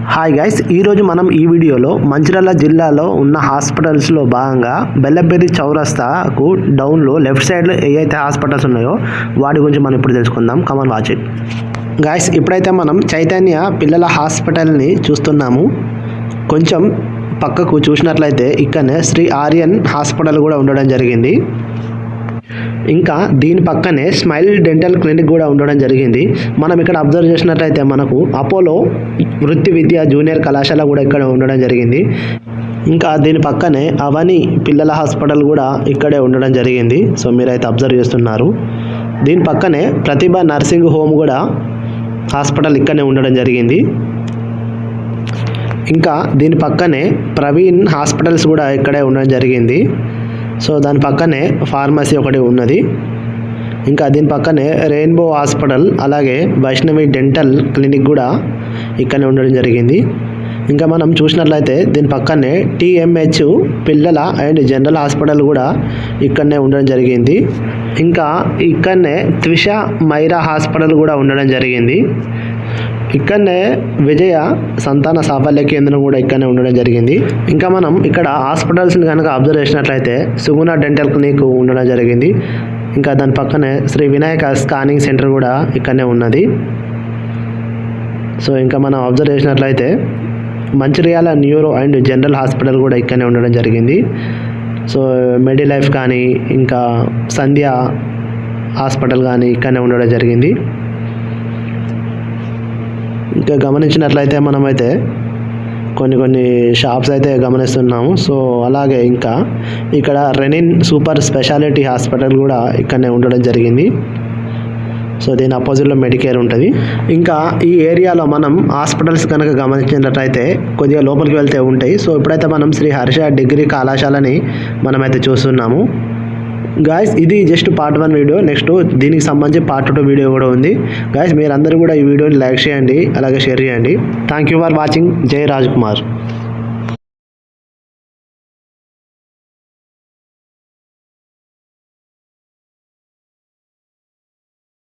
Hi guys, ఈరోజు మనం ఈ వీడియోలో మంచిర్యాల జిల్లాలో ఉన్న హాస్పిటల్స్లో భాగంగా బెల్లంపల్లి చౌరస్తాకు డౌన్లో లెఫ్ట్ సైడ్లో ఏవైతే హాస్పిటల్స్ ఉన్నాయో వాటి గురించి మనం ఇప్పుడు తెలుసుకుందాం. Come on watch it. గైస్, ఇప్పుడైతే మనం చైతన్య పిల్లల హాస్పిటల్ని చూస్తున్నాము. కొంచెం పక్కకు చూసినట్లయితే ఇక్కడనే శ్రీ ఆర్యన్ హాస్పిటల్ కూడా ఉండడం జరిగింది. ఇంకా దీని పక్కనే స్మైల్ డెంటల్ క్లినిక్ కూడా ఉండడం జరిగింది. మనం ఇక్కడ అబ్జర్వ్ చేసినట్లయితే మనకు అపోలో వృత్తి విద్య జూనియర్ కళాశాల కూడా ఇక్కడ ఉండడం జరిగింది. ఇంకా దీని పక్కనే అవని పిల్లల హాస్పిటల్ కూడా ఇక్కడే ఉండడం జరిగింది. సో మీరైతే అబ్జర్వ్ చేస్తున్నారు. దీని పక్కనే ప్రతిభ నర్సింగ్ హోమ్ కూడా హాస్పిటల్ ఇక్కడనే ఉండడం జరిగింది. ఇంకా దీని పక్కనే ప్రవీణ్ హాస్పిటల్స్ కూడా ఇక్కడే ఉండడం జరిగింది. సో దాని పక్కనే ఫార్మసీ ఒకటి ఉన్నది. ఇంకా దీని పక్కనే రెయిన్బో హాస్పిటల్ అలాగే వైష్ణవి డెంటల్ క్లినిక్ కూడా ఇక్కడనే ఉండడం జరిగింది. ఇంకా మనం చూసినట్లయితే దీని పక్కనే టీఎంహెచ్ పిల్లల అండ్ జనరల్ హాస్పిటల్ కూడా ఇక్కడనే ఉండడం జరిగింది. ఇంకా ఇక్కడనే త్రిష మైరా హాస్పిటల్ కూడా ఉండడం జరిగింది. ఇక్కడనే విజయ సంతాన సాఫల్య కేంద్రం కూడా ఇక్కడనే ఉండడం జరిగింది. ఇంకా మనం ఇక్కడ హాస్పిటల్స్ని కనుక అబ్జర్వ్ చేసినట్లయితే సుగుణ డెంటల్ క్లినిక్ ఉండడం జరిగింది. ఇంకా దాని పక్కనే శ్రీ వినాయక స్కానింగ్ సెంటర్ కూడా ఇక్కడనే ఉన్నది. సో ఇంకా మనం అబ్జర్వ్ చేసినట్లయితే Mancherial neuro and general hospital కూడా ఇక్కడనే ఉండడం జరిగింది. సో మెడిలైఫ్ కానీ ఇంకా సంధ్య హాస్పిటల్ కానీ ఇక్కడనే ఉండడం జరిగింది. ఇంకా గమనించినట్లయితే మనమైతే కొన్ని షాప్స్ అయితే గమనిస్తున్నాము. సో అలాగే ఇంకా ఇక్కడ రెనిన్ సూపర్ స్పెషాలిటీ హాస్పిటల్ కూడా ఇక్కడనే ఉండడం జరిగింది. సో దీని అపోజిట్లో మెడికేర్ ఉంటుంది. ఇంకా ఈ ఏరియాలో మనం హాస్పిటల్స్ కనుక గమనించినట్లయితే కొద్దిగా లోపలికి వెళ్తే ఉంటాయి. సో ఇప్పుడైతే మనం శ్రీ హర్ష డిగ్రీ కళాశాలని మనమైతే చూస్తున్నాము. గాయస్, ఇది జస్ట్ పార్ట్ 1 వీడియో. నెక్స్ట్ దీనికి సంబంధించి పార్ట్ 2 వీడియో కూడా ఉంది. గాయస్, మీరందరూ కూడా ఈ వీడియోని లైక్ చేయండి అలాగే షేర్ చేయండి. Thank you for watching. జై రాజ్ కుమార్.